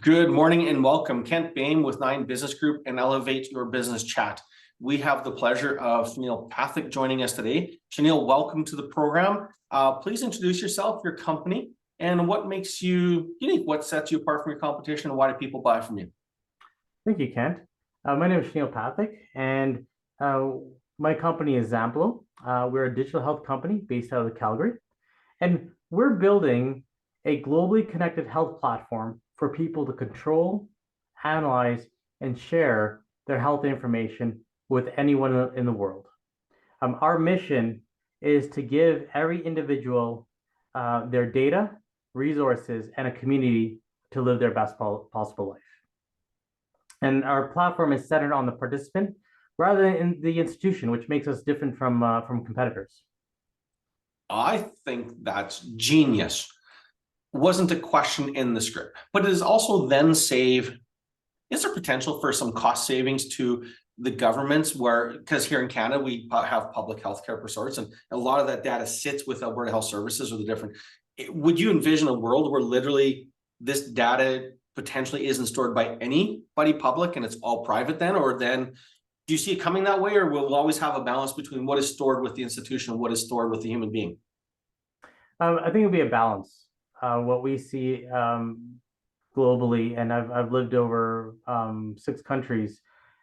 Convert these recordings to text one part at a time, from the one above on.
Good morning and welcome. Kent Bain with Nine Business Group and Elevate Your Business Chat. We have the pleasure of Shaneel Pathak joining us today. Shaneel, welcome to the program. Please introduce yourself, your company, and what makes you unique. What sets you apart from your competition, and why do people buy from you? Thank you, Kent. My name is Shaneel Pathak, and my company is Zamplo. We're a digital health company based out of Calgary, and we're building a globally connected health platform for people to control, analyze, and share their health information with anyone in the world. Our mission is to give every individual their data, resources, and a community to live their best possible life. And our platform is centered on the participant rather than in the institution, which makes us different from competitors. I think that's genius. Wasn't a question in the script, but it is also then is there potential for some cost savings to the governments because here in Canada, we have public healthcare resorts and a lot of that data sits with Alberta Health Services or the different, would you envision a world where literally this data potentially isn't stored by anybody public and it's all private then, or then do you see it coming that way, or will we always have a balance between what is stored with the institution and what is stored with the human being? I think it'll be a balance. What we see globally, and I've lived over 6 countries,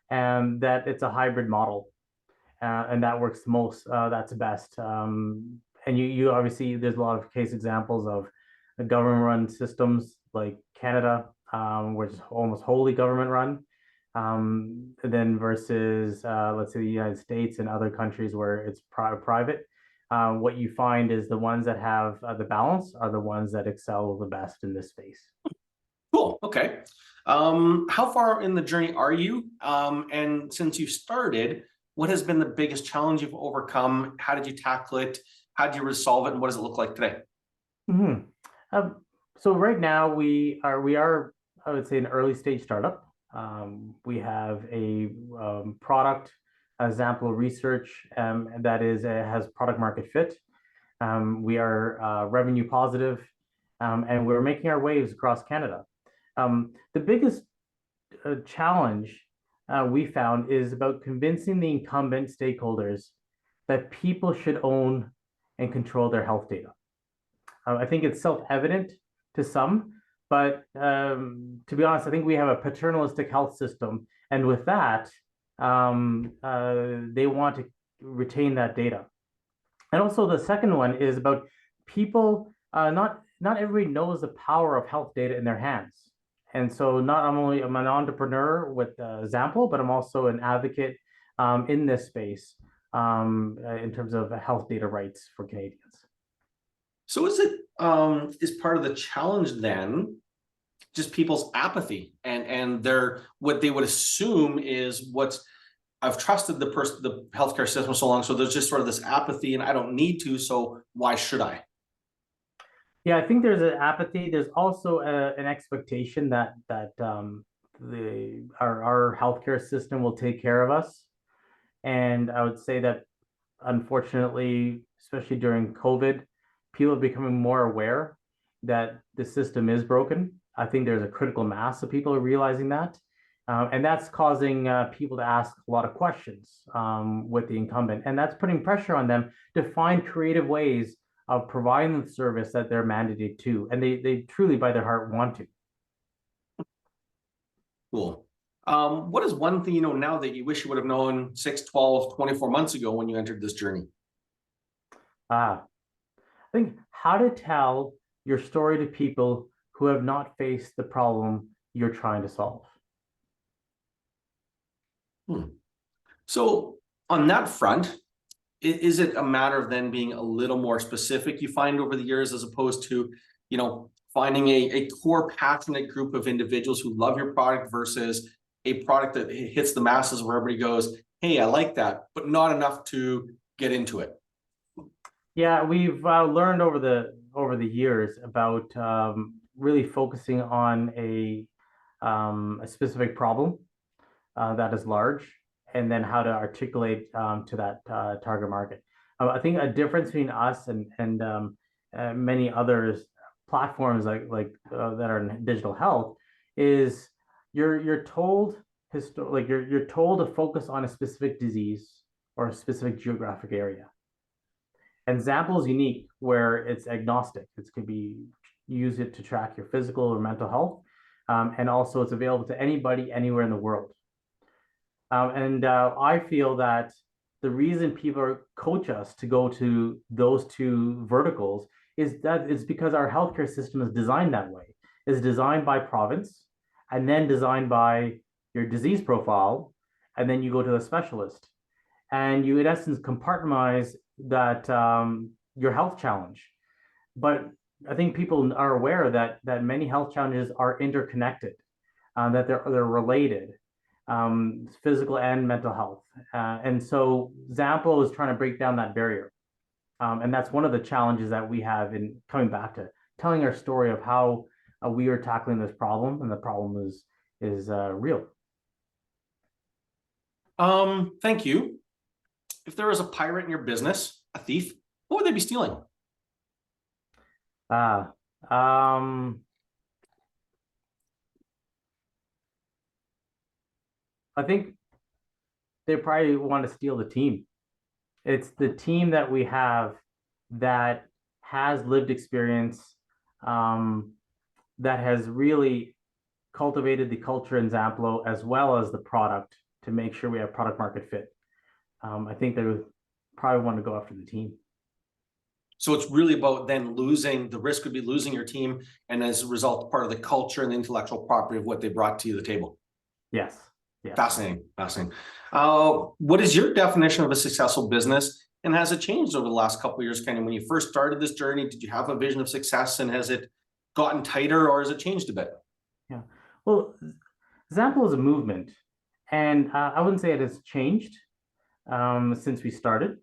and that it's a hybrid model, and that works the most. That's best. And you obviously there's a lot of case examples of the government-run systems like Canada, which is almost wholly government-run, then versus let's say the United States and other countries where it's private. What you find is the ones that have the balance are the ones that excel the best in this space. Cool. Okay. How far in the journey are you? And since you started, what has been the biggest challenge you've overcome? How did you tackle it? How did you resolve it? And what does it look like today? So right now we are I would say an early stage startup. We have a product, Zamplo Research, that has product market fit. We are revenue positive, and we're making our waves across Canada. The biggest challenge we found is about convincing the incumbent stakeholders that people should own and control their health data. I think it's self-evident to some, but to be honest, I think we have a paternalistic health system, and with that, they want to retain that data. And also the second one is about people, not everybody knows the power of health data in their hands. And so not only am I an entrepreneur with Zamplo, but I'm also an advocate in this space in terms of health data rights for Canadians. So is part of the challenge then just people's apathy and what they would assume is I've trusted the healthcare system so long, so there's just sort of this apathy and I don't need to, so why should I? Yeah, I think there's an apathy. There's also an expectation that our healthcare system will take care of us. And I would say that unfortunately, especially during COVID, people are becoming more aware that the system is broken. I think there's a critical mass of people realizing that. And that's causing people to ask a lot of questions with the incumbent. And that's putting pressure on them to find creative ways of providing the service that they're mandated to. And they truly, by their heart, want to. Cool. What is one thing you know now that you wish you would have known 6, 12, 24 months ago when you entered this journey? I think how to tell your story to people who have not faced the problem you're trying to solve. So on that front, is it a matter of then being a little more specific you find over the years as opposed to, finding a core passionate group of individuals who love your product versus a product that hits the masses where everybody goes, hey, I like that, but not enough to get into it? Yeah, we've learned over the years about really focusing on a specific problem that is large, and then how to articulate to that target market. I think a difference between us and many others platforms like that are in digital health is you're told like you're told to focus on a specific disease or a specific geographic area. And Xample is unique where it's agnostic. It could be use it to track your physical or mental health, and also it's available to anybody anywhere in the world. And I feel that the reason people coach us to go to those two verticals is that it's because our healthcare system is designed that way. It's designed by province and then designed by your disease profile, and then you go to a specialist. And you, in essence, compartmentalize that your health challenge. But I think people are aware that many health challenges are interconnected, that they're related, physical and mental health. And so Xample is trying to break down that barrier. And that's one of the challenges that we have in coming back to telling our story of how we are tackling this problem, and the problem is real. Thank you. If there was a pirate in your business, a thief, what would they be stealing? Uh, um, I think they probably want to steal the team. It's the team that we have that has lived experience, um, that has really cultivated the culture in Zamplo as well as the product to make sure we have product market fit. I think they would probably want to go after the team. So it's really about then losing, the risk would be losing your team, and as a result, part of the culture and the intellectual property of what they brought to the table. Yes. Yes. Fascinating, fascinating. What is your definition of a successful business, and has it changed over the last couple of years? Kind of when you first started this journey, did you have a vision of success, and has it gotten tighter or has it changed a bit? Yeah. Well, Zamplo is a movement, and I wouldn't say it has changed since we started.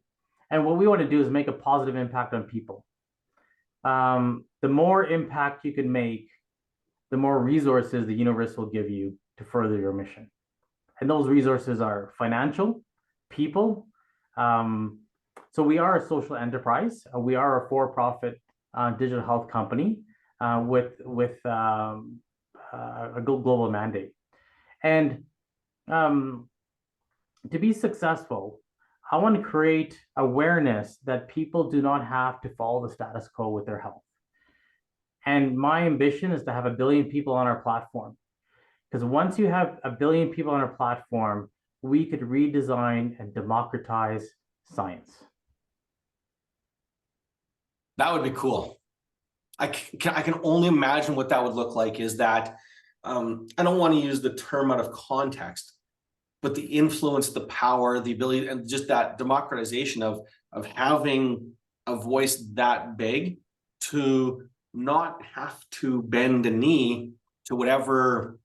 And what we want to do is make a positive impact on people. The more impact you can make, the more resources the universe will give you to further your mission. And those resources are financial, people. So we are a social enterprise. We are a for-profit digital health company with a global mandate. And to be successful, I want to create awareness that people do not have to follow the status quo with their health. And my ambition is to have 1 billion people on our platform. Because once you have 1 billion people on our platform, we could redesign and democratize science. That would be cool. I can only imagine what that would look like. Is that I don't want to use the term out of context, but the influence, the power, the ability, and just that democratization of having a voice that big to not have to bend a knee to whatever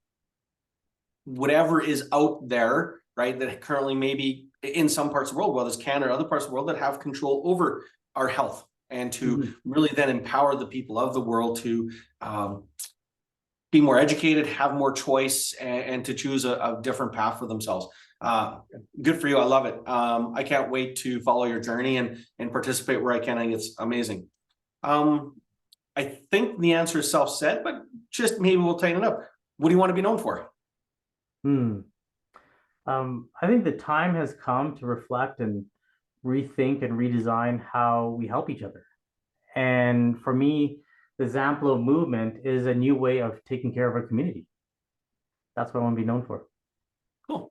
is out there, right? That currently maybe in some parts of the world, whether it's Canada or other parts of the world, that have control over our health, and to really then empower the people of the world to be more educated, have more choice, and to choose a different path for themselves. Good for you. I love it. I can't wait to follow your journey and participate where I can. I think it's amazing. I think the answer is self-said, but just maybe we'll tighten it up. What do you want to be known for? I think the time has come to reflect and rethink and redesign how we help each other. And for me, the Zamplo movement is a new way of taking care of our community. That's what I want to be known for. Cool.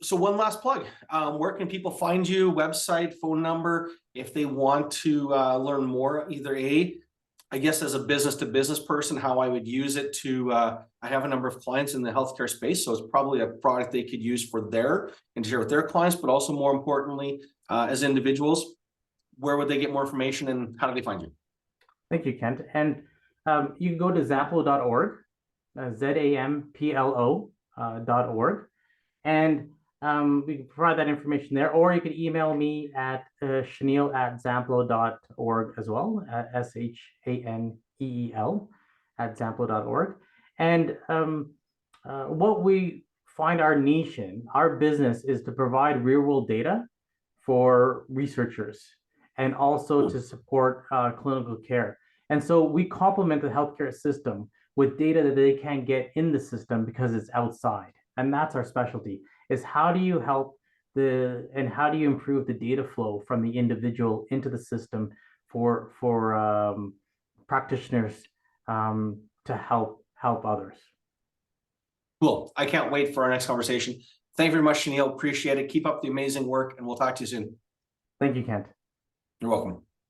So one last plug. Where can people find you? Website, phone number, if they want to learn more, either I guess as a business to business person, how I would use it to, I have a number of clients in the healthcare space, so it's probably a product they could use for and share with their clients, but also more importantly, as individuals, where would they get more information and how do they find you? Thank you, Kent. And you can go to zamplo.org, ZAMPLO.org. And we can provide that information there, or you can email me at Shaneel@zamplo.org as well, SHANEEL@zamplo.org. And what we find our niche in, our business, is to provide real world data for researchers and also to support clinical care. And so we complement the healthcare system with data that they can't get in the system because it's outside. And that's our specialty, is how do you help how do you improve the data flow from the individual into the system for practitioners to help others. Cool. I can't wait for our next conversation. Thank you very much, Shaneel. Appreciate it. Keep up the amazing work, and we'll talk to you soon. Thank you, Kent. You're welcome.